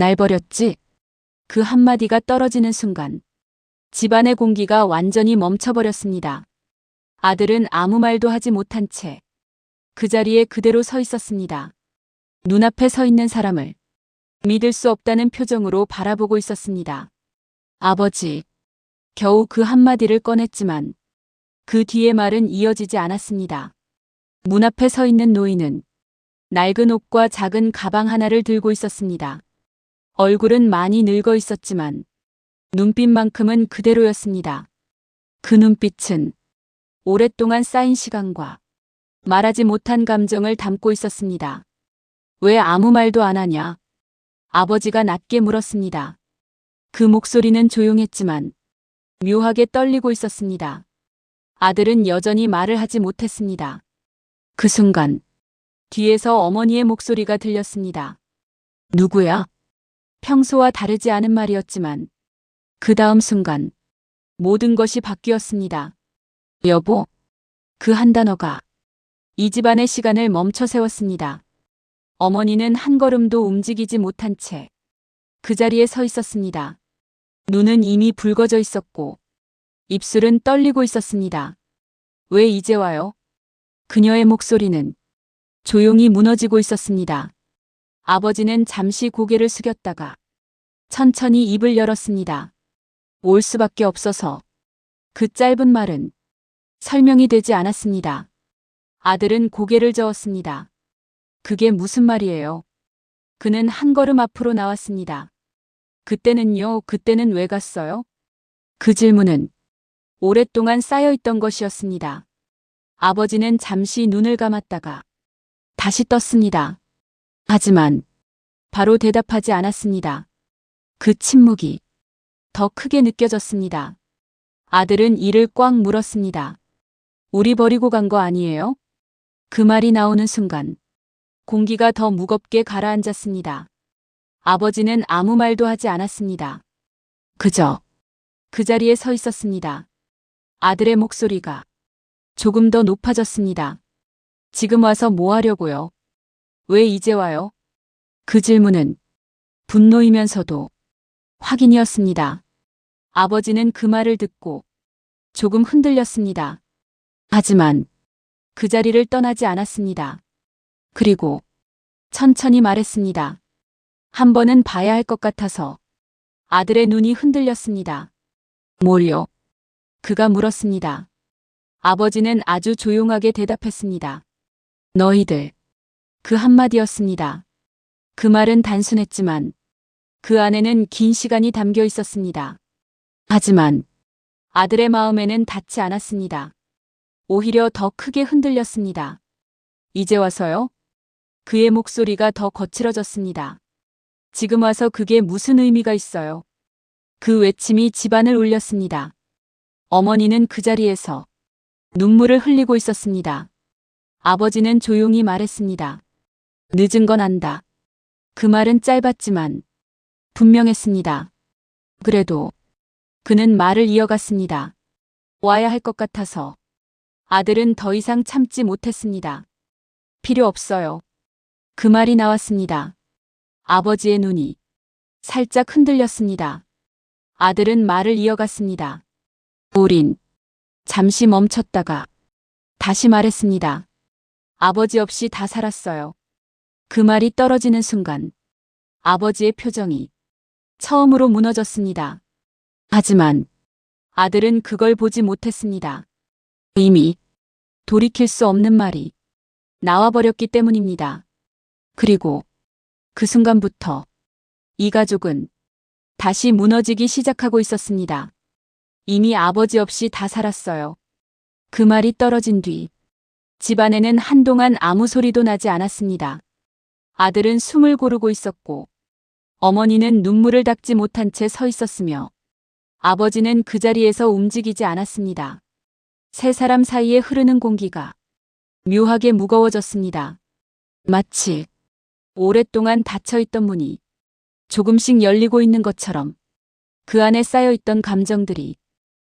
날 버렸지? 그 한마디가 떨어지는 순간 집안의 공기가 완전히 멈춰버렸습니다. 아들은 아무 말도 하지 못한 채 그 자리에 그대로 서 있었습니다. 눈앞에 서 있는 사람을 믿을 수 없다는 표정으로 바라보고 있었습니다. 아버지, 겨우 그 한마디를 꺼냈지만 그 뒤의 말은 이어지지 않았습니다. 문 앞에 서 있는 노인은 낡은 옷과 작은 가방 하나를 들고 있었습니다. 얼굴은 많이 늙어 있었지만 눈빛만큼은 그대로였습니다. 그 눈빛은 오랫동안 쌓인 시간과 말하지 못한 감정을 담고 있었습니다. 왜 아무 말도 안 하냐? 아버지가 낮게 물었습니다. 그 목소리는 조용했지만 묘하게 떨리고 있었습니다. 아들은 여전히 말을 하지 못했습니다. 그 순간 뒤에서 어머니의 목소리가 들렸습니다. 누구야? 평소와 다르지 않은 말이었지만 그 다음 순간 모든 것이 바뀌었습니다. 여보. 그 한 단어가 이 집안의 시간을 멈춰 세웠습니다. 어머니는 한 걸음도 움직이지 못한 채 그 자리에 서 있었습니다. 눈은 이미 붉어져 있었고 입술은 떨리고 있었습니다. 왜 이제 와요? 그녀의 목소리는 조용히 무너지고 있었습니다. 아버지는 잠시 고개를 숙였다가 천천히 입을 열었습니다. 올 수밖에 없어서. 그 짧은 말은 설명이 되지 않았습니다. 아들은 고개를 저었습니다. 그게 무슨 말이에요? 그는 한 걸음 앞으로 나왔습니다. 그때는요, 그때는 왜 갔어요? 그 질문은 오랫동안 쌓여있던 것이었습니다. 아버지는 잠시 눈을 감았다가 다시 떴습니다. 하지만 바로 대답하지 않았습니다. 그 침묵이 더 크게 느껴졌습니다. 아들은 이를 꽉 물었습니다. 우리 버리고 간 거 아니에요? 그 말이 나오는 순간 공기가 더 무겁게 가라앉았습니다. 아버지는 아무 말도 하지 않았습니다. 그저 그 자리에 서 있었습니다. 아들의 목소리가 조금 더 높아졌습니다. 지금 와서 뭐 하려고요? 왜 이제 와요? 그 질문은 분노이면서도 확인이었습니다. 아버지는 그 말을 듣고 조금 흔들렸습니다. 하지만 그 자리를 떠나지 않았습니다. 그리고 천천히 말했습니다. 한 번은 봐야 할 것 같아서. 아들의 눈이 흔들렸습니다. 뭘요? 그가 물었습니다. 아버지는 아주 조용하게 대답했습니다. 너희들. 그 한마디였습니다. 그 말은 단순했지만 그 안에는 긴 시간이 담겨 있었습니다. 하지만 아들의 마음에는 닿지 않았습니다. 오히려 더 크게 흔들렸습니다. 이제 와서요? 그의 목소리가 더 거칠어졌습니다. 지금 와서 그게 무슨 의미가 있어요? 그 외침이 집안을 울렸습니다. 어머니는 그 자리에서 눈물을 흘리고 있었습니다. 아버지는 조용히 말했습니다. 늦은 건 안다. 그 말은 짧았지만 분명했습니다. 그래도 그는 말을 이어갔습니다. 와야 할 것 같아서. 아들은 더 이상 참지 못했습니다. 필요 없어요. 그 말이 나왔습니다. 아버지의 눈이 살짝 흔들렸습니다. 아들은 말을 이어갔습니다. 우린 잠시 멈췄다가 다시 말했습니다. 아버지 없이 다 살았어요. 그 말이 떨어지는 순간 아버지의 표정이 처음으로 무너졌습니다. 하지만 아들은 그걸 보지 못했습니다. 이미 돌이킬 수 없는 말이 나와버렸기 때문입니다. 그리고 그 순간부터 이 가족은 다시 무너지기 시작하고 있었습니다. 이미 아버지 없이 다 살았어요. 그 말이 떨어진 뒤 집안에는 한동안 아무 소리도 나지 않았습니다. 아들은 숨을 고르고 있었고 어머니는 눈물을 닦지 못한 채 서 있었으며 아버지는 그 자리에서 움직이지 않았습니다. 세 사람 사이에 흐르는 공기가 묘하게 무거워졌습니다. 마치 오랫동안 닫혀있던 문이 조금씩 열리고 있는 것처럼 그 안에 쌓여있던 감정들이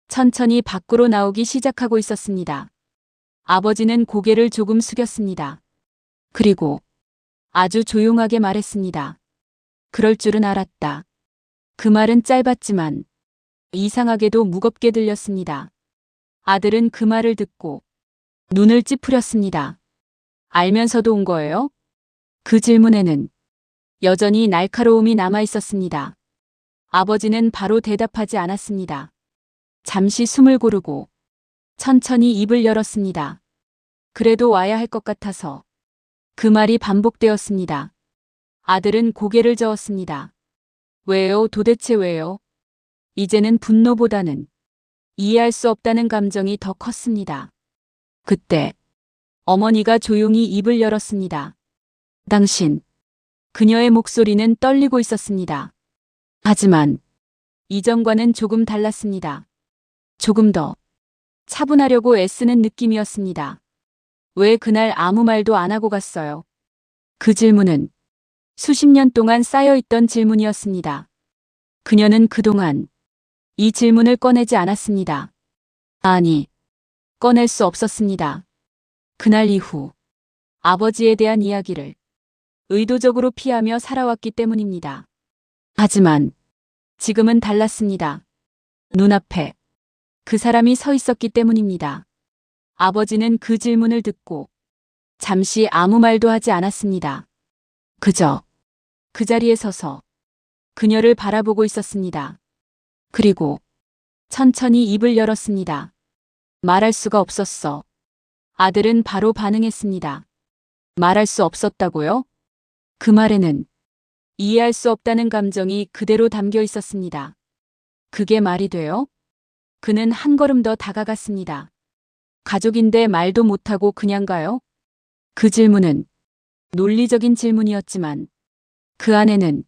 천천히 밖으로 나오기 시작하고 있었습니다. 아버지는 고개를 조금 숙였습니다. 그리고 아주 조용하게 말했습니다. 그럴 줄은 알았다. 그 말은 짧았지만 이상하게도 무겁게 들렸습니다. 아들은 그 말을 듣고 눈을 찌푸렸습니다. 알면서도 온 거예요? 그 질문에는 여전히 날카로움이 남아 있었습니다. 아버지는 바로 대답하지 않았습니다. 잠시 숨을 고르고 천천히 입을 열었습니다. 그래도 와야 할 것 같아서. 그 말이 반복되었습니다. 아들은 고개를 저었습니다. 왜요? 도대체 왜요? 이제는 분노보다는 이해할 수 없다는 감정이 더 컸습니다. 그때 어머니가 조용히 입을 열었습니다. 당신. 그녀의 목소리는 떨리고 있었습니다. 하지만 이전과는 조금 달랐습니다. 조금 더 차분하려고 애쓰는 느낌이었습니다. 왜 그날 아무 말도 안 하고 갔어요? 그 질문은 수십 년 동안 쌓여있던 질문이었습니다. 그녀는 그동안 이 질문을 꺼내지 않았습니다. 아니, 꺼낼 수 없었습니다. 그날 이후 아버지에 대한 이야기를 의도적으로 피하며 살아왔기 때문입니다. 하지만 지금은 달랐습니다. 눈앞에 그 사람이 서 있었기 때문입니다. 아버지는 그 질문을 듣고 잠시 아무 말도 하지 않았습니다. 그저 그 자리에 서서 그녀를 바라보고 있었습니다. 그리고 천천히 입을 열었습니다. 말할 수가 없었어. 아들은 바로 반응했습니다. 말할 수 없었다고요? 그 말에는 이해할 수 없다는 감정이 그대로 담겨 있었습니다. 그게 말이 돼요? 그는 한 걸음 더 다가갔습니다. 가족인데 말도 못하고 그냥 가요? 그 질문은 논리적인 질문이었지만 그 안에는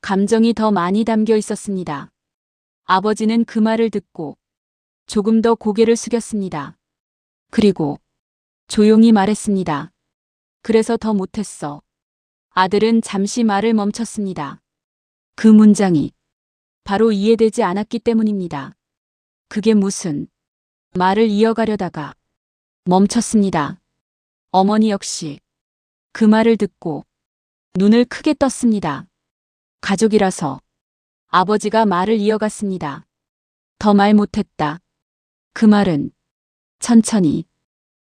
감정이 더 많이 담겨 있었습니다. 아버지는 그 말을 듣고 조금 더 고개를 숙였습니다. 그리고 조용히 말했습니다. 그래서 더 못했어. 아들은 잠시 말을 멈췄습니다. 그 문장이 바로 이해되지 않았기 때문입니다. 그게 무슨 말을 이어가려다가 멈췄습니다. 어머니 역시 그 말을 듣고 눈을 크게 떴습니다. 가족이라서 아버지가 말을 이어갔습니다. 더 말 못했다. 그 말은 천천히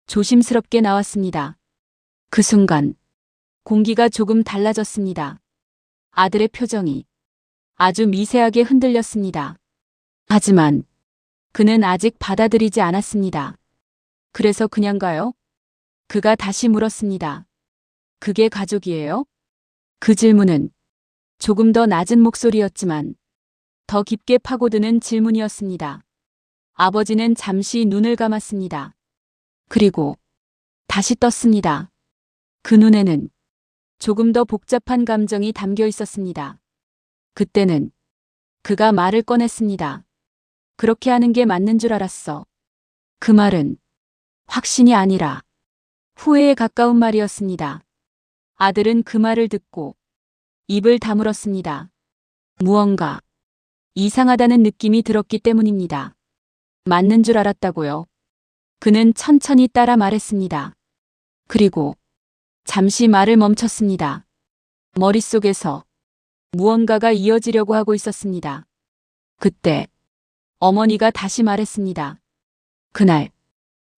조심스럽게 나왔습니다. 그 순간 공기가 조금 달라졌습니다. 아들의 표정이 아주 미세하게 흔들렸습니다. 하지만 그는 아직 받아들이지 않았습니다. 그래서 그냥 가요? 그가 다시 물었습니다. 그게 가족이에요? 그 질문은 조금 더 낮은 목소리였지만 더 깊게 파고드는 질문이었습니다. 아버지는 잠시 눈을 감았습니다. 그리고 다시 떴습니다. 그 눈에는 조금 더 복잡한 감정이 담겨 있었습니다. 그때는 그가 말을 꺼냈습니다. 그렇게 하는 게 맞는 줄 알았어. 그 말은 확신이 아니라 후회에 가까운 말이었습니다. 아들은 그 말을 듣고 입을 다물었습니다. 무언가 이상하다는 느낌이 들었기 때문입니다. 맞는 줄 알았다고요. 그는 천천히 따라 말했습니다. 그리고 잠시 말을 멈췄습니다. 머릿속에서 무언가가 이어지려고 하고 있었습니다. 그때 어머니가 다시 말했습니다. 그날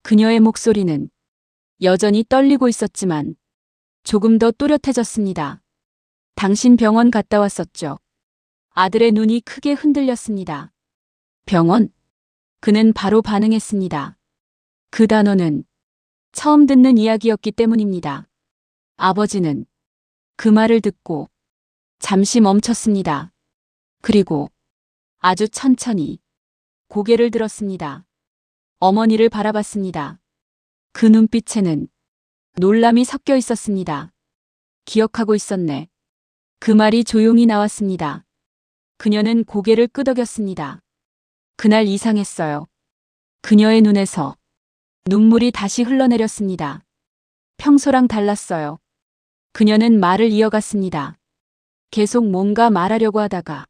그녀의 목소리는 여전히 떨리고 있었지만 조금 더 또렷해졌습니다. 당신 병원 갔다 왔었죠? 아들의 눈이 크게 흔들렸습니다. 병원? 그는 바로 반응했습니다. 그 단어는 처음 듣는 이야기였기 때문입니다. 아버지는 그 말을 듣고 잠시 멈췄습니다. 그리고 아주 천천히 고개를 들었습니다. 어머니를 바라봤습니다. 그 눈빛에는 놀람이 섞여 있었습니다. 기억하고 있었네. 그 말이 조용히 나왔습니다. 그녀는 고개를 끄덕였습니다. 그날 이상했어요. 그녀의 눈에서 눈물이 다시 흘러내렸습니다. 평소랑 달랐어요. 그녀는 말을 이어갔습니다. 계속 뭔가 말하려고 하다가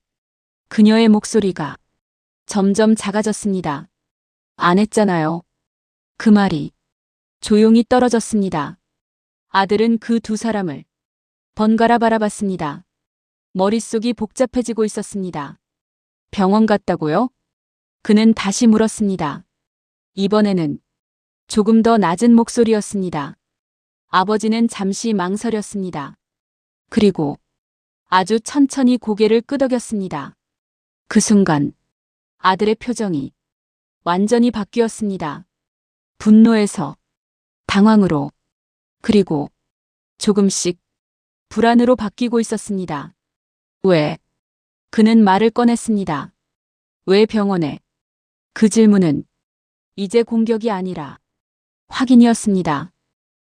그녀의 목소리가 점점 작아졌습니다. 안 했잖아요. 그 말이 조용히 떨어졌습니다. 아들은 그 두 사람을 번갈아 바라봤습니다. 머릿속이 복잡해지고 있었습니다. 병원 갔다고요? 그는 다시 물었습니다. 이번에는 조금 더 낮은 목소리였습니다. 아버지는 잠시 망설였습니다. 그리고 아주 천천히 고개를 끄덕였습니다. 그 순간 아들의 표정이 완전히 바뀌었습니다. 분노에서 당황으로, 그리고 조금씩 불안으로 바뀌고 있었습니다. 왜? 그는 말을 꺼냈습니다. 왜 병원에? 그 질문은 이제 공격이 아니라 확인이었습니다.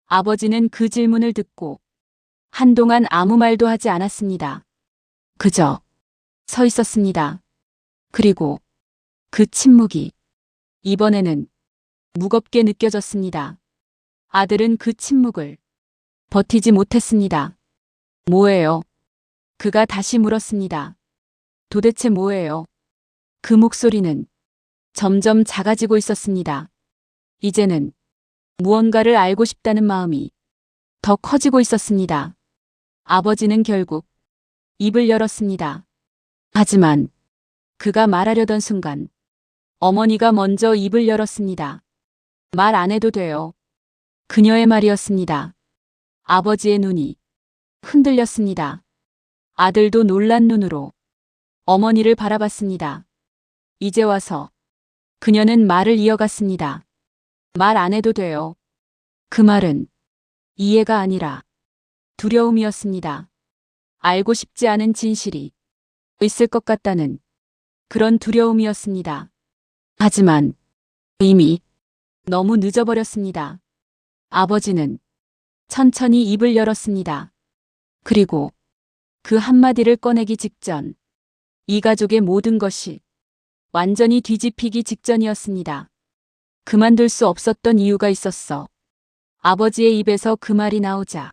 아버지는 그 질문을 듣고 한동안 아무 말도 하지 않았습니다. 그저 서 있었습니다. 그리고 그 침묵이 이번에는 무겁게 느껴졌습니다. 아들은 그 침묵을 버티지 못했습니다. 뭐예요? 그가 다시 물었습니다. 도대체 뭐예요? 그 목소리는 점점 작아지고 있었습니다. 이제는 무언가를 알고 싶다는 마음이 더 커지고 있었습니다. 아버지는 결국 입을 열었습니다. 하지만 그가 말하려던 순간 어머니가 먼저 입을 열었습니다. 말 안 해도 돼요. 그녀의 말이었습니다. 아버지의 눈이 흔들렸습니다. 아들도 놀란 눈으로 어머니를 바라봤습니다. 이제 와서 그녀는 말을 이어갔습니다. 말 안 해도 돼요. 그 말은 이해가 아니라 두려움이었습니다. 알고 싶지 않은 진실이 있을 것 같다는 그런 두려움이었습니다. 하지만 이미 너무 늦어버렸습니다. 아버지는 천천히 입을 열었습니다. 그리고 그 한마디를 꺼내기 직전 이 가족의 모든 것이 완전히 뒤집히기 직전이었습니다. 그만둘 수 없었던 이유가 있었어. 아버지의 입에서 그 말이 나오자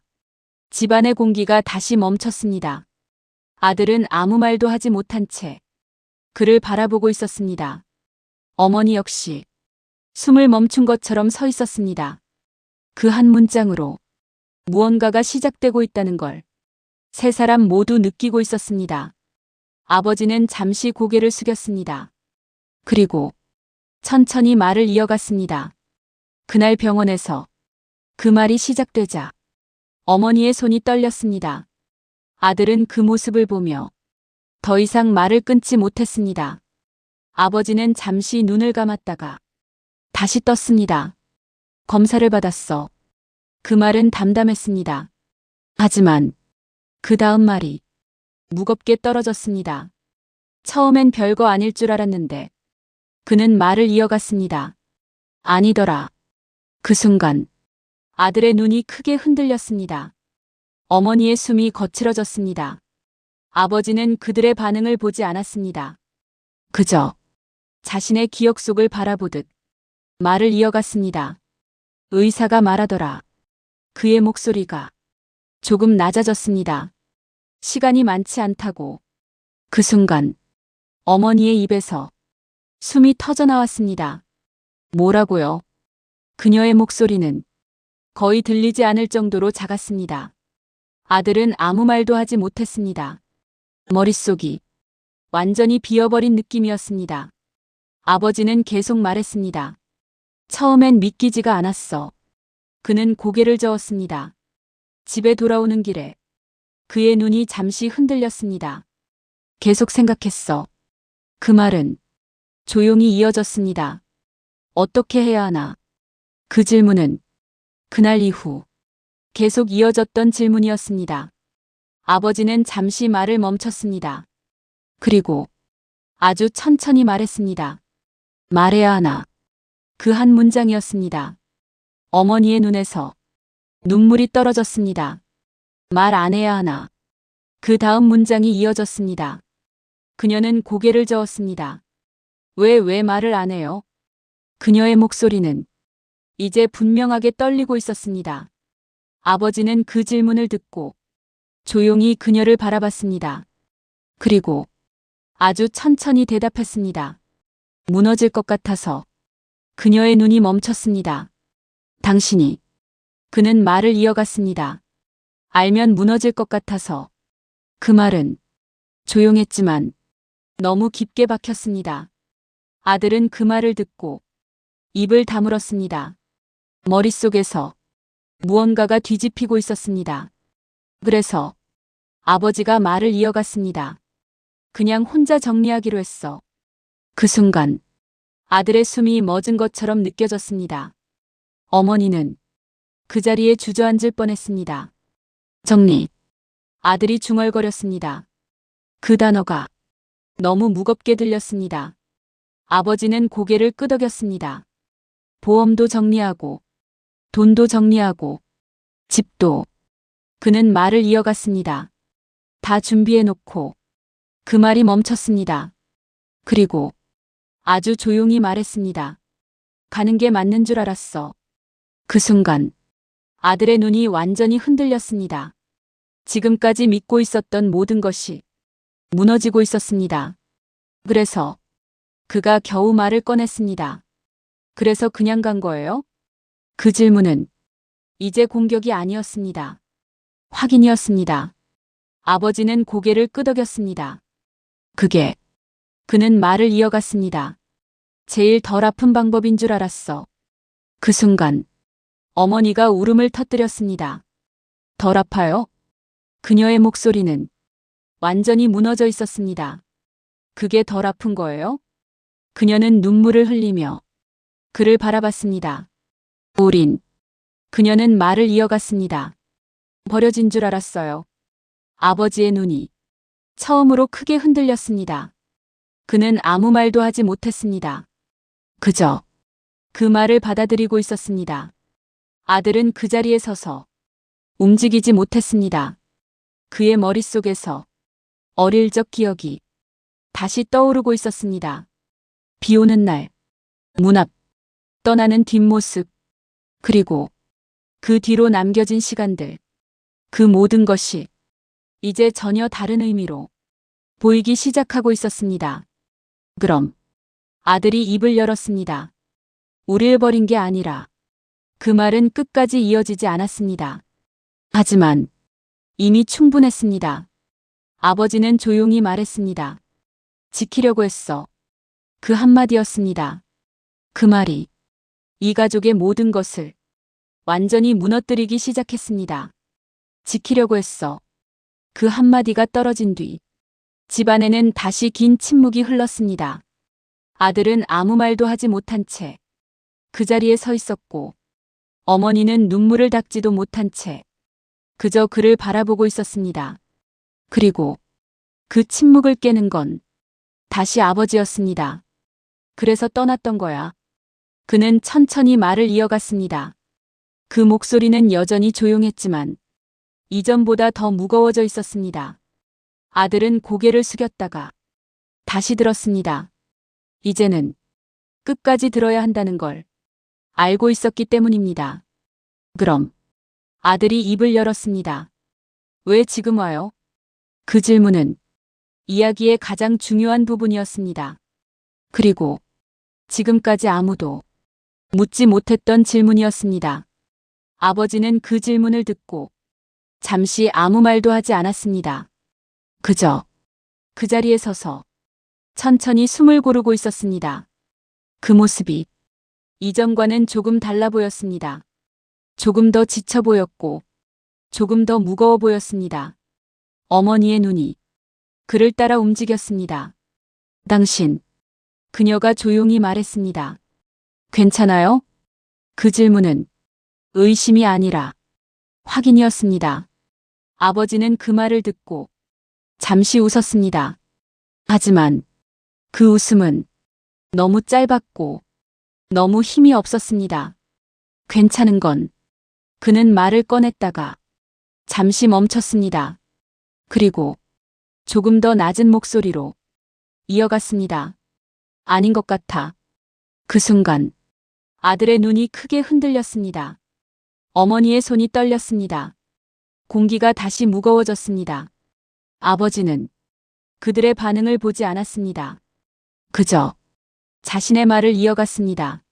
집안의 공기가 다시 멈췄습니다. 아들은 아무 말도 하지 못한 채 그를 바라보고 있었습니다. 어머니 역시 숨을 멈춘 것처럼 서 있었습니다. 그 한 문장으로 무언가가 시작되고 있다는 걸 세 사람 모두 느끼고 있었습니다. 아버지는 잠시 고개를 숙였습니다. 그리고 천천히 말을 이어갔습니다. 그날 병원에서 그 말이 시작되자 어머니의 손이 떨렸습니다. 아들은 그 모습을 보며 더 이상 말을 끊지 못했습니다. 아버지는 잠시 눈을 감았다가 다시 떴습니다. 검사를 받았어. 그 말은 담담했습니다. 하지만 그 다음 말이 무겁게 떨어졌습니다. 처음엔 별거 아닐 줄 알았는데 그는 말을 이어갔습니다. 아니더라. 그 순간 아들의 눈이 크게 흔들렸습니다. 어머니의 숨이 거칠어졌습니다. 아버지는 그들의 반응을 보지 않았습니다. 그저 자신의 기억 속을 바라보듯 말을 이어갔습니다. 의사가 말하더라. 그의 목소리가 조금 낮아졌습니다. 시간이 많지 않다고. 그 순간 어머니의 입에서 숨이 터져나왔습니다. 뭐라고요? 그녀의 목소리는 거의 들리지 않을 정도로 작았습니다. 아들은 아무 말도 하지 못했습니다. 머릿속이 완전히 비어버린 느낌이었습니다. 아버지는 계속 말했습니다. 처음엔 믿기지가 않았어. 그는 고개를 저었습니다. 집에 돌아오는 길에 그의 눈이 잠시 흔들렸습니다. 계속 생각했어. 그 말은 조용히 이어졌습니다. 어떻게 해야 하나? 그 질문은 그날 이후 계속 이어졌던 질문이었습니다. 아버지는 잠시 말을 멈췄습니다. 그리고 아주 천천히 말했습니다. 말해야 하나? 그 한 문장이었습니다. 어머니의 눈에서 눈물이 떨어졌습니다. 말 안 해야 하나? 그 다음 문장이 이어졌습니다. 그녀는 고개를 저었습니다. 왜 말을 안 해요? 그녀의 목소리는 이제 분명하게 떨리고 있었습니다. 아버지는 그 질문을 듣고 조용히 그녀를 바라봤습니다. 그리고 아주 천천히 대답했습니다. 무너질 것 같아서. 그녀의 눈이 멈췄습니다. 당신이. 그는 말을 이어갔습니다. 알면 무너질 것 같아서. 그 말은 조용했지만 너무 깊게 박혔습니다. 아들은 그 말을 듣고 입을 다물었습니다. 머릿속에서 무언가가 뒤집히고 있었습니다. 그래서 아버지가 말을 이어갔습니다. 그냥 혼자 정리하기로 했어. 그 순간 아들의 숨이 멎은 것처럼 느껴졌습니다. 어머니는 그 자리에 주저앉을 뻔했습니다. 정리. 아들이 중얼거렸습니다. 그 단어가 너무 무겁게 들렸습니다. 아버지는 고개를 끄덕였습니다. 보험도 정리하고, 돈도 정리하고, 집도. 그는 말을 이어갔습니다. 다 준비해놓고. 그 말이 멈췄습니다. 그리고 아주 조용히 말했습니다. 가는 게 맞는 줄 알았어. 그 순간 아들의 눈이 완전히 흔들렸습니다. 지금까지 믿고 있었던 모든 것이 무너지고 있었습니다. 그래서 그가 겨우 말을 꺼냈습니다. 그래서 그냥 간 거예요? 그 질문은 이제 공격이 아니었습니다. 확인이었습니다. 아버지는 고개를 끄덕였습니다. 그는 말을 이어갔습니다. 제일 덜 아픈 방법인 줄 알았어. 그 순간 어머니가 울음을 터뜨렸습니다. 덜 아파요? 그녀의 목소리는 완전히 무너져 있었습니다. 그게 덜 아픈 거예요? 그녀는 눈물을 흘리며 그를 바라봤습니다. 그녀는 말을 이어갔습니다. 버려진 줄 알았어요. 아버지의 눈이 처음으로 크게 흔들렸습니다. 그는 아무 말도 하지 못했습니다. 그저 그 말을 받아들이고 있었습니다. 아들은 그 자리에 서서 움직이지 못했습니다. 그의 머릿속에서 어릴 적 기억이 다시 떠오르고 있었습니다. 비 오는 날, 문 앞, 떠나는 뒷모습, 그리고 그 뒤로 남겨진 시간들. 그 모든 것이 이제 전혀 다른 의미로 보이기 시작하고 있었습니다. 그럼 아들이 입을 열었습니다. 우릴 버린 게 아니라 그 말은 끝까지 이어지지 않았습니다. 하지만 이미 충분했습니다. 아버지는 조용히 말했습니다. 지키려고 했어. 그 한마디였습니다. 그 말이 이 가족의 모든 것을 완전히 무너뜨리기 시작했습니다. 지키려고 했어. 그 한마디가 떨어진 뒤 집안에는 다시 긴 침묵이 흘렀습니다. 아들은 아무 말도 하지 못한 채 그 자리에 서 있었고 어머니는 눈물을 닦지도 못한 채 그저 그를 바라보고 있었습니다. 그리고 그 침묵을 깨는 건 다시 아버지였습니다. 그래서 떠났던 거야. 그는 천천히 말을 이어갔습니다. 그 목소리는 여전히 조용했지만 이전보다 더 무거워져 있었습니다. 아들은 고개를 숙였다가 다시 들었습니다. 이제는 끝까지 들어야 한다는 걸 알고 있었기 때문입니다. 그럼 아들이 입을 열었습니다. 왜 지금 와요? 그 질문은 이야기의 가장 중요한 부분이었습니다. 그리고 지금까지 아무도 묻지 못했던 질문이었습니다. 아버지는 그 질문을 듣고 잠시 아무 말도 하지 않았습니다. 그저 그 자리에 서서 천천히 숨을 고르고 있었습니다. 그 모습이 이전과는 조금 달라 보였습니다. 조금 더 지쳐 보였고 조금 더 무거워 보였습니다. 어머니의 눈이 그를 따라 움직였습니다. 당신, 그녀가 조용히 말했습니다. 괜찮아요? 그 질문은 의심이 아니라 확인이었습니다. 아버지는 그 말을 듣고 잠시 웃었습니다. 하지만 그 웃음은 너무 짧았고 너무 힘이 없었습니다. 괜찮은 건 그는 말을 꺼냈다가 잠시 멈췄습니다. 그리고 조금 더 낮은 목소리로 이어갔습니다. 아닌 것 같아. 그 순간 아들의 눈이 크게 흔들렸습니다. 어머니의 손이 떨렸습니다. 공기가 다시 무거워졌습니다. 아버지는 그들의 반응을 보지 않았습니다. 그저 자신의 말을 이어갔습니다.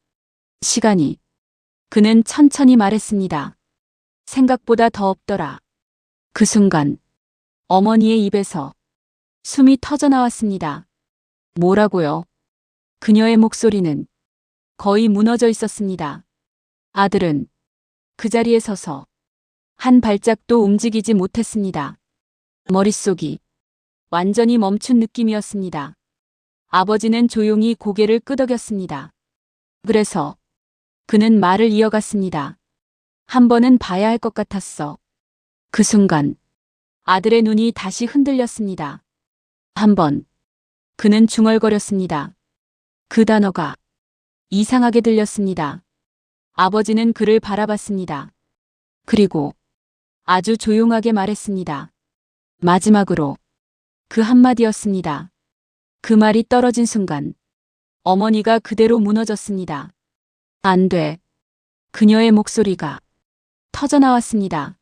시간이. 그는 천천히 말했습니다. 생각보다 더 없더라. 그 순간 어머니의 입에서 숨이 터져나왔습니다. 뭐라고요? 그녀의 목소리는 거의 무너져 있었습니다. 아들은 그 자리에 서서 한 발짝도 움직이지 못했습니다. 머릿속이 완전히 멈춘 느낌이었습니다. 아버지는 조용히 고개를 끄덕였습니다. 그래서 그는 말을 이어갔습니다. 한 번은 봐야 할 것 같았어. 그 순간 아들의 눈이 다시 흔들렸습니다. 한 번 그는 중얼거렸습니다. 그 단어가 이상하게 들렸습니다. 아버지는 그를 바라봤습니다. 그리고 아주 조용하게 말했습니다. 마지막으로 그 한마디였습니다. 그 말이 떨어진 순간 어머니가 그대로 무너졌습니다. 안 돼. 그녀의 목소리가 터져나왔습니다.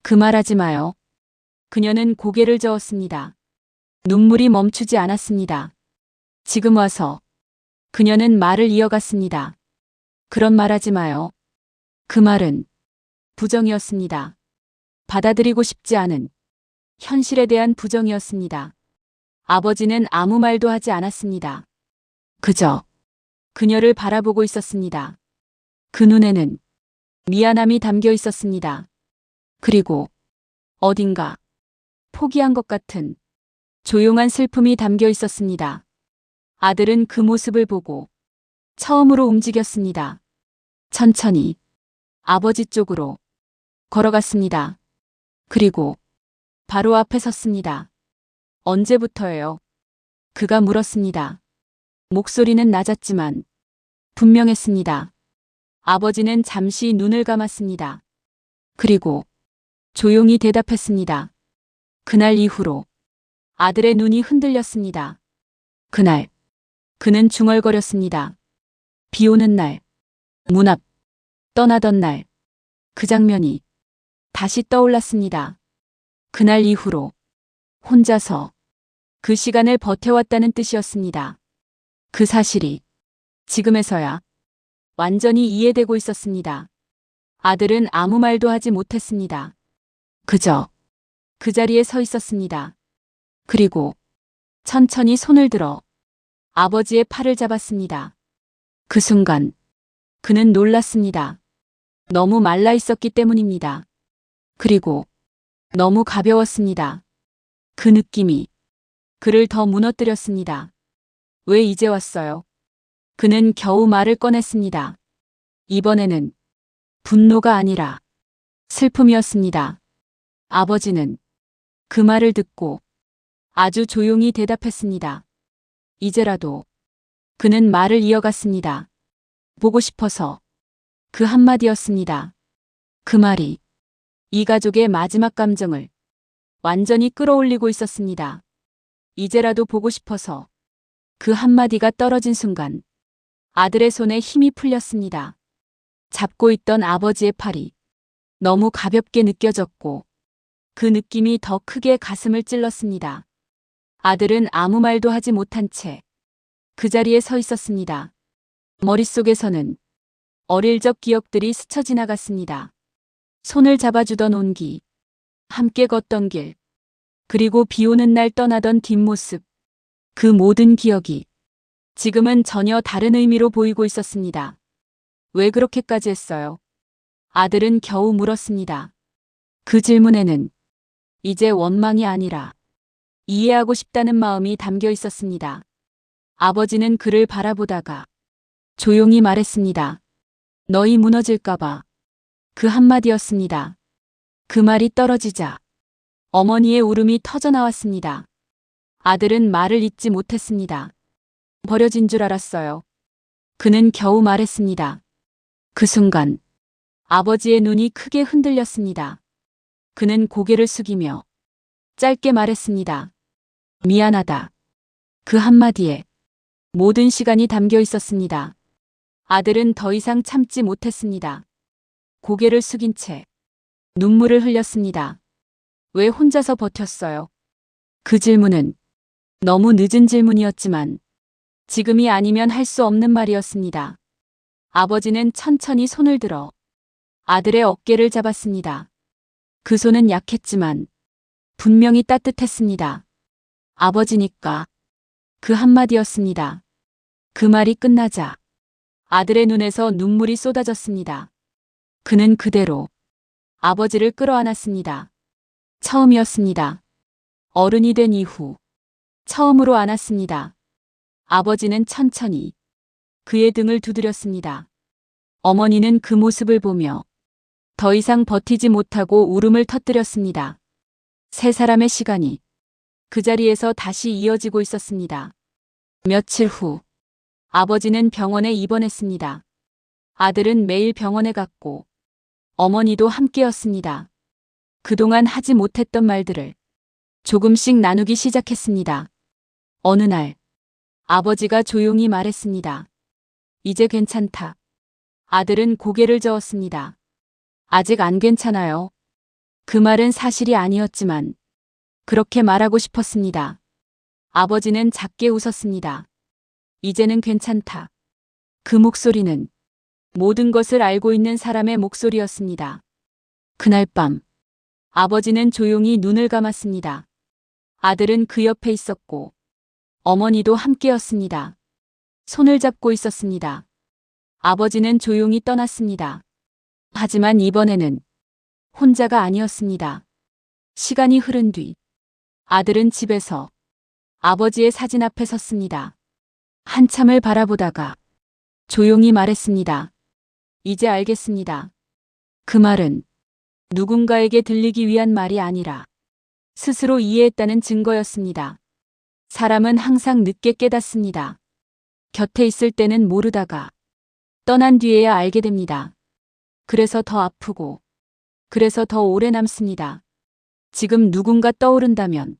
그 말하지 마요. 그녀는 고개를 저었습니다. 눈물이 멈추지 않았습니다. 지금 와서 그녀는 말을 이어갔습니다. 그런 말하지 마요. 그 말은 부정이었습니다. 받아들이고 싶지 않은 현실에 대한 부정이었습니다. 아버지는 아무 말도 하지 않았습니다. 그저 그녀를 바라보고 있었습니다. 그 눈에는 미안함이 담겨 있었습니다. 그리고 어딘가 포기한 것 같은 조용한 슬픔이 담겨 있었습니다. 아들은 그 모습을 보고 처음으로 움직였습니다. 천천히 아버지 쪽으로 걸어갔습니다. 그리고 바로 앞에 섰습니다. 언제부터예요? 그가 물었습니다. 목소리는 낮았지만 분명했습니다. 아버지는 잠시 눈을 감았습니다. 그리고 조용히 대답했습니다. 그날 이후로 아들의 눈이 흔들렸습니다. 그날 그는 중얼거렸습니다. 비 오는 날, 문 앞, 떠나던 날, 그 장면이 다시 떠올랐습니다. 그날 이후로 혼자서 그 시간을 버텨왔다는 뜻이었습니다. 그 사실이 지금에서야 완전히 이해되고 있었습니다. 아들은 아무 말도 하지 못했습니다. 그저 그 자리에 서 있었습니다. 그리고 천천히 손을 들어 아버지의 팔을 잡았습니다. 그 순간 그는 놀랐습니다. 너무 말라 있었기 때문입니다. 그리고 너무 가벼웠습니다. 그 느낌이 그를 더 무너뜨렸습니다. 왜 이제 왔어요? 그는 겨우 말을 꺼냈습니다. 이번에는 분노가 아니라 슬픔이었습니다. 아버지는 그 말을 듣고 아주 조용히 대답했습니다. 이제라도. 그는 말을 이어갔습니다. 보고 싶어서. 그 한마디였습니다. 그 말이 이 가족의 마지막 감정을 완전히 끌어올리고 있었습니다. 이제라도 보고 싶어서. 그 한마디가 떨어진 순간 아들의 손에 힘이 풀렸습니다. 잡고 있던 아버지의 팔이 너무 가볍게 느껴졌고 그 느낌이 더 크게 가슴을 찔렀습니다. 아들은 아무 말도 하지 못한 채 그 자리에 서 있었습니다. 머릿속에서는 어릴 적 기억들이 스쳐 지나갔습니다. 손을 잡아주던 온기, 함께 걷던 길, 그리고 비 오는 날 떠나던 뒷모습. 그 모든 기억이 지금은 전혀 다른 의미로 보이고 있었습니다. 왜 그렇게까지 했어요? 아들은 겨우 물었습니다. 그 질문에는 이제 원망이 아니라 이해하고 싶다는 마음이 담겨 있었습니다. 아버지는 그를 바라보다가 조용히 말했습니다. 너희 무너질까봐. 그 한마디였습니다. 그 말이 떨어지자 어머니의 울음이 터져나왔습니다. 아들은 말을 잇지 못했습니다. 버려진 줄 알았어요. 그는 겨우 말했습니다. 그 순간 아버지의 눈이 크게 흔들렸습니다. 그는 고개를 숙이며 짧게 말했습니다. 미안하다. 그 한마디에 모든 시간이 담겨 있었습니다. 아들은 더 이상 참지 못했습니다. 고개를 숙인 채 눈물을 흘렸습니다. 왜 혼자서 버텼어요? 그 질문은 너무 늦은 질문이었지만 지금이 아니면 할 수 없는 말이었습니다. 아버지는 천천히 손을 들어 아들의 어깨를 잡았습니다. 그 손은 약했지만 분명히 따뜻했습니다. 아버지니까. 그 한마디였습니다. 그 말이 끝나자 아들의 눈에서 눈물이 쏟아졌습니다. 그는 그대로 아버지를 끌어안았습니다. 처음이었습니다. 어른이 된 이후 처음으로 안았습니다. 아버지는 천천히 그의 등을 두드렸습니다. 어머니는 그 모습을 보며 더 이상 버티지 못하고 울음을 터뜨렸습니다. 세 사람의 시간이 그 자리에서 다시 이어지고 있었습니다. 며칠 후 아버지는 병원에 입원했습니다. 아들은 매일 병원에 갔고 어머니도 함께였습니다. 그동안 하지 못했던 말들을 조금씩 나누기 시작했습니다. 어느 날 아버지가 조용히 말했습니다. 이제 괜찮다. 아들은 고개를 저었습니다. 아직 안 괜찮아요. 그 말은 사실이 아니었지만 그렇게 말하고 싶었습니다. 아버지는 작게 웃었습니다. 이제는 괜찮다. 그 목소리는 모든 것을 알고 있는 사람의 목소리였습니다. 그날 밤 아버지는 조용히 눈을 감았습니다. 아들은 그 옆에 있었고 어머니도 함께였습니다. 손을 잡고 있었습니다. 아버지는 조용히 떠났습니다. 하지만 이번에는 혼자가 아니었습니다. 시간이 흐른 뒤 아들은 집에서 아버지의 사진 앞에 섰습니다. 한참을 바라보다가 조용히 말했습니다. 이제 알겠습니다. 그 말은 누군가에게 들리기 위한 말이 아니라 스스로 이해했다는 증거였습니다. 사람은 항상 늦게 깨닫습니다. 곁에 있을 때는 모르다가 떠난 뒤에야 알게 됩니다. 그래서 더 아프고 그래서 더 오래 남습니다. 지금 누군가 떠오른다면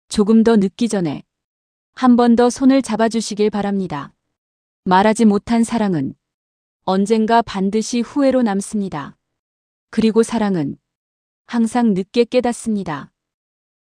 조금 더 늦기 전에 한 번 더 손을 잡아주시길 바랍니다. 말하지 못한 사랑은 언젠가 반드시 후회로 남습니다. 그리고 사랑은 항상 늦게 깨닫습니다.